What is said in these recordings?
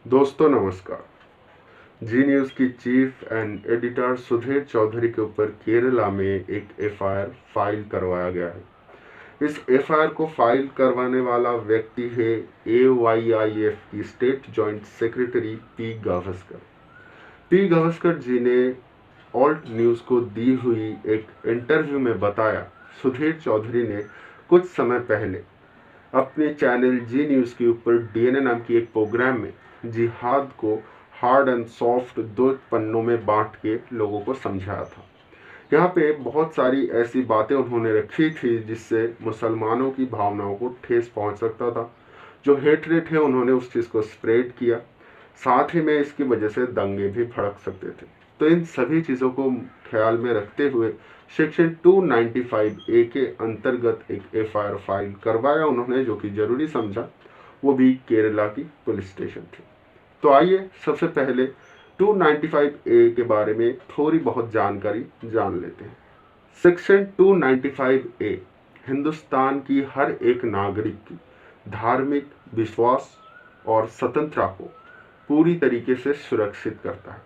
दोस्तों नमस्कार। Zee news की chief and editor Sudhir Chaudhary के ऊपर केरला में एक एफआईआर फाइल करवाया गया है। इस एफआईआर को फाइल करवाने वाला व्यक्ति है एवाईआईएफ की state joint secretary P Gavaskar. P Gavaskar ji ने ऑल्ट न्यूज़ को दी हुई एक इंटरव्यू में बताया, सुधीर चौधरी ने कुछ समय पहले अपने चैनल जी न्यूज़ के ऊपर डीएनए नाम की एक प्रोग्राम में जिहाद को हार्ड एंड सॉफ्ट दो पन्नों में बांट के लोगों को समझाया था। यहाँ पे बहुत सारी ऐसी बातें उन्होंने रखी थी जिससे मुसलमानों की भावनाओं को ठेस पहुंच सकता था। जो हेटरेट है उन्होंने उस चीज़ को स्प्रेड किया, साथ ही में इसकी वजह से दंगे भी भड़क सकते थे। तो इन सभी चीज़ों को ख्याल में रखते हुए सेक्शन 295 ए के अंतर्गत एक एफआईआर फाइल करवाया उन्होंने, जो कि जरूरी समझा, वो भी केरला की पुलिस स्टेशन थी। तो आइए सबसे पहले 295 ए के बारे में थोड़ी बहुत जानकारी जान लेते हैं। सेक्शन 295 ए हिंदुस्तान की हर एक नागरिक की धार्मिक विश्वास और स्वतंत्रता को पूरी तरीके से सुरक्षित करता है।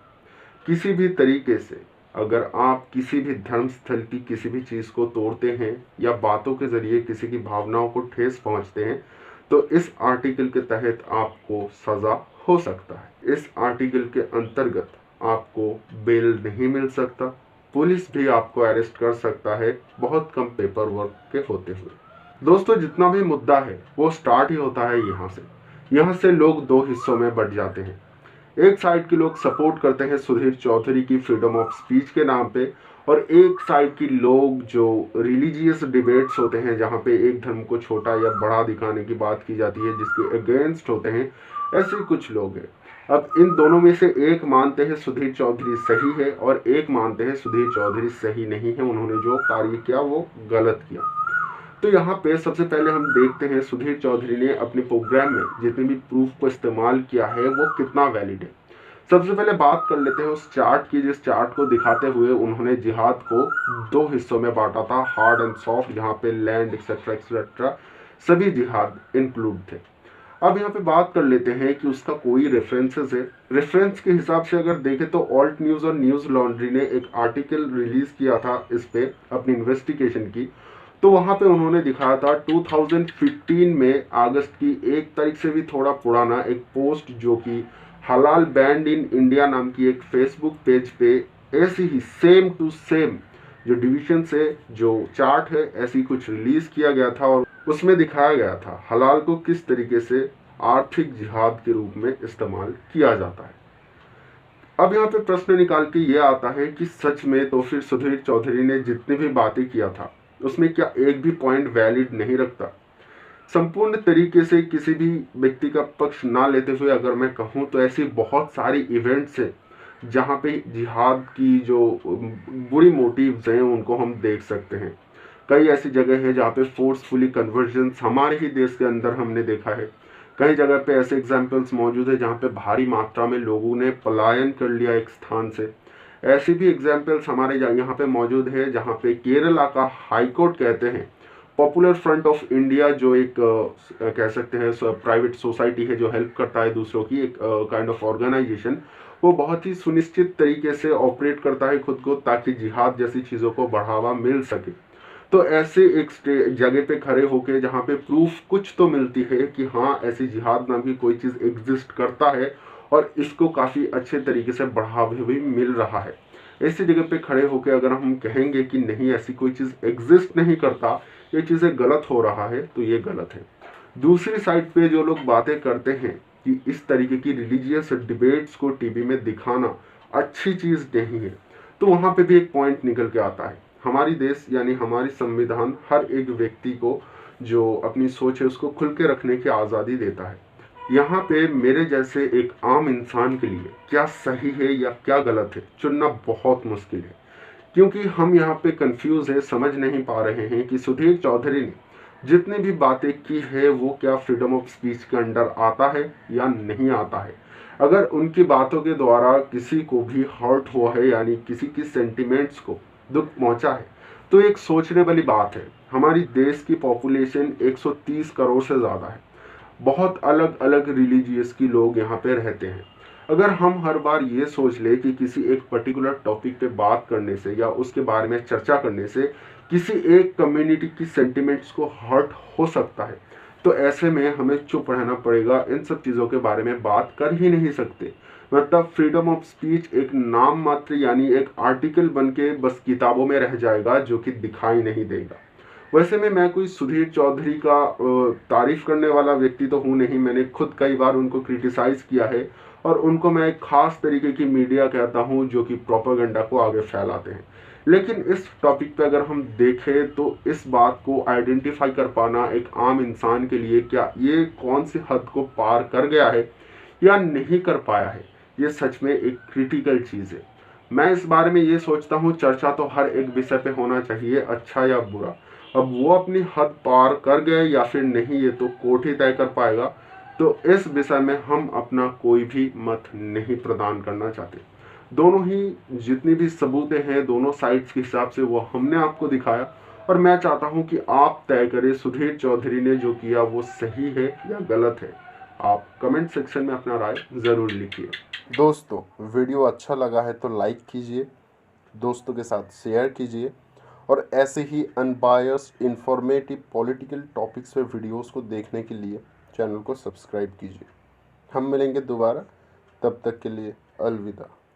किसी भी तरीके से अगर आप किसी भी धर्म स्थल की किसी भी चीज़ को तोड़ते हैं या बातों के जरिए किसी की भावनाओं को ठेस पहुंचते हैं तो इस आर्टिकल के तहत आपको सज़ा हो सकता है। इस आर्टिकल के अंतर्गत आपको बेल नहीं मिल सकता, पुलिस भी आपको अरेस्ट कर सकता है बहुत कम पेपर वर्क के होते हुए। दोस्तों जितना भी मुद्दा है वो स्टार्ट ही होता है यहाँ से लोग दो हिस्सों में बट जाते हैं। एक साइड के लोग सपोर्ट करते हैं सुधीर चौधरी की फ्रीडम ऑफ स्पीच के नाम पे, और एक साइड की लोग जो रिलीजियस डिबेट्स होते हैं जहाँ पे एक धर्म को छोटा या बड़ा दिखाने की बात की जाती है, जिसके अगेंस्ट होते हैं, ऐसे कुछ लोग हैं। अब इन दोनों में से एक मानते हैं सुधीर चौधरी सही है और एक मानते हैं सुधीर चौधरी सही नहीं है, उन्होंने जो कार्य किया वो गलत किया। तो यहाँ पे सबसे पहले हम देखते हैं सुधीर चौधरी ने अपने प्रोग्राम में जितने भी प्रूफ को इस्तेमाल किया है वो कितना वैलिड है। सबसे पहले बात कर लेते हैं उस चार्ट की, जिस चार्ट को दिखाते हुए उन्होंने जिहाद को दो हिस्सों में बांटा था, हार्ड एंड सॉफ्ट, जहाँ पे लैंड एक्सेट्रा एक्सेट्रा सभी जिहाद इंक्लूड थे। अब यहाँ पे बात कर लेते हैं कि उसका कोई रेफरेंसेस है। रेफरेंस के हिसाब से अगर देखें तो ऑल्ट न्यूज़ और न्यूज़ लॉन्ड्री ने एक आर्टिकल रिलीज किया था इस पे अपनी इन्वेस्टिगेशन की। तो वहां पे उन्होंने दिखाया था 2015 में अगस्त की 1 तारीख से भी थोड़ा पुराना एक पोस्ट, जो कि हलाल बैंड इन इंडिया नाम की एक फेसबुक पेज पे ऐसी ही सेम टू सेम जो डिवीजन से जो चार्ट है ऐसी कुछ रिलीज किया गया था, और उसमें दिखाया गया था हलाल को किस तरीके से आर्थिक जिहाद के रूप में इस्तेमाल किया जाता है। अब यहाँ पे प्रश्न निकाल के ये आता है कि सच में तो फिर सुधीर चौधरी ने जितनी भी बातें किया था उसमें क्या एक भी पॉइंट वैलिड नहीं रखता। संपूर्ण तरीके से किसी भी व्यक्ति का पक्ष ना लेते हुए अगर मैं कहूँ तो ऐसी बहुत सारी इवेंट्स हैं जहाँ पे जिहाद की जो बुरी मोटिव्स हैं उनको हम देख सकते हैं। कई ऐसी जगह है जहाँ पे फोर्सफुली कन्वर्जन हमारे ही देश के अंदर हमने देखा है। कई जगह पे ऐसे एग्जाम्पल्स मौजूद है जहाँ पे भारी मात्रा में लोगों ने पलायन कर लिया एक स्थान से। ऐसी भी एग्जाम्पल्स हमारे यहाँ पे मौजूद है जहाँ पे केरला का हाईकोर्ट कहते हैं पॉपुलर फ्रंट ऑफ इंडिया, जो एक कह सकते हैं प्राइवेट सोसाइटी है जो हेल्प करता है दूसरों की, एक काइंड ऑफ ऑर्गेनाइजेशन, वो बहुत ही सुनिश्चित तरीके से ऑपरेट करता है खुद को ताकि जिहाद जैसी चीज़ों को बढ़ावा मिल सके। तो ऐसे एक जगह पे खड़े होके जहाँ पे प्रूफ कुछ तो मिलती है कि हाँ ऐसी जिहाद नाम की कोई चीज़ एग्जिस्ट करता है और इसको काफ़ी अच्छे तरीके से बढ़ावा भी मिल रहा है, ऐसी जगह पे खड़े होके अगर हम कहेंगे कि नहीं ऐसी कोई चीज़ एग्जिस्ट नहीं करता, ये चीज़ें गलत हो रहा है, तो ये गलत है। दूसरी साइड पे जो लोग बातें करते हैं कि इस तरीके की रिलीजियस डिबेट्स को टीवी में दिखाना अच्छी चीज़ नहीं है, तो वहाँ पे भी एक पॉइंट निकल के आता है। हमारी देश यानी हमारी संविधान हर एक व्यक्ति को जो अपनी सोच है उसको खुल के रखने की आज़ादी देता है। यहाँ पे मेरे जैसे एक आम इंसान के लिए क्या सही है या क्या गलत है चुनना बहुत मुश्किल है, क्योंकि हम यहाँ पे कंफ्यूज है, समझ नहीं पा रहे हैं कि सुधीर चौधरी ने जितनी भी बातें की है वो क्या फ्रीडम ऑफ स्पीच के अंडर आता है या नहीं आता है। अगर उनकी बातों के द्वारा किसी को भी हर्ट हुआ है यानी किसी की सेंटिमेंट्स को दुख पहुंचा है तो एक सोचने वाली बात है। हमारी देश की पॉपुलेशन 130 करोड़ से ज़्यादा है। बहुत अलग अलग रिलीजियस की लोग यहाँ पे रहते हैं। अगर हम हर बार ये सोच ले कि किसी एक पर्टिकुलर टॉपिक पे बात करने से या उसके बारे में चर्चा करने से किसी एक कम्युनिटी की सेंटिमेंट्स को हर्ट हो सकता है, तो ऐसे में हमें चुप रहना पड़ेगा, इन सब चीज़ों के बारे में बात कर ही नहीं सकते। मतलब फ्रीडम ऑफ स्पीच एक नाम मात्र यानी एक आर्टिकल बन के बस किताबों में रह जाएगा जो कि दिखाई नहीं देगा। वैसे में मैं कोई सुधीर चौधरी का तारीफ करने वाला व्यक्ति तो हूँ नहीं, मैंने खुद कई बार उनको क्रिटिसाइज किया है और उनको मैं एक खास तरीके की मीडिया कहता हूँ जो कि प्रोपेगेंडा को आगे फैलाते हैं। लेकिन इस टॉपिक पे अगर हम देखें तो इस बात को आइडेंटिफाई कर पाना एक आम इंसान के लिए क्या ये कौन सी हद को पार कर गया है या नहीं कर पाया है, ये सच में एक क्रिटिकल चीज़ है। मैं इस बारे में ये सोचता हूँ चर्चा तो हर एक विषय पे होना चाहिए, अच्छा या बुरा। अब वो अपनी हद पार कर गए या फिर नहीं ये तो कोर्ट ही तय कर पाएगा। तो इस विषय में हम अपना कोई भी मत नहीं प्रदान करना चाहते। दोनों ही जितनी भी सबूतें हैं दोनों साइड्स के हिसाब से वो हमने आपको दिखाया और मैं चाहता हूं कि आप तय करें सुधीर चौधरी ने जो किया वो सही है या गलत है। आप कमेंट सेक्शन में अपना राय ज़रूर लिखिए। दोस्तों वीडियो अच्छा लगा है तो लाइक कीजिए, दोस्तों के साथ शेयर कीजिए और ऐसे ही अनबायस्ड इंफॉर्मेटिव पॉलिटिकल टॉपिक्स पे वीडियोस को देखने के लिए चैनल को सब्सक्राइब कीजिए। हम मिलेंगे दोबारा, तब तक के लिए अलविदा।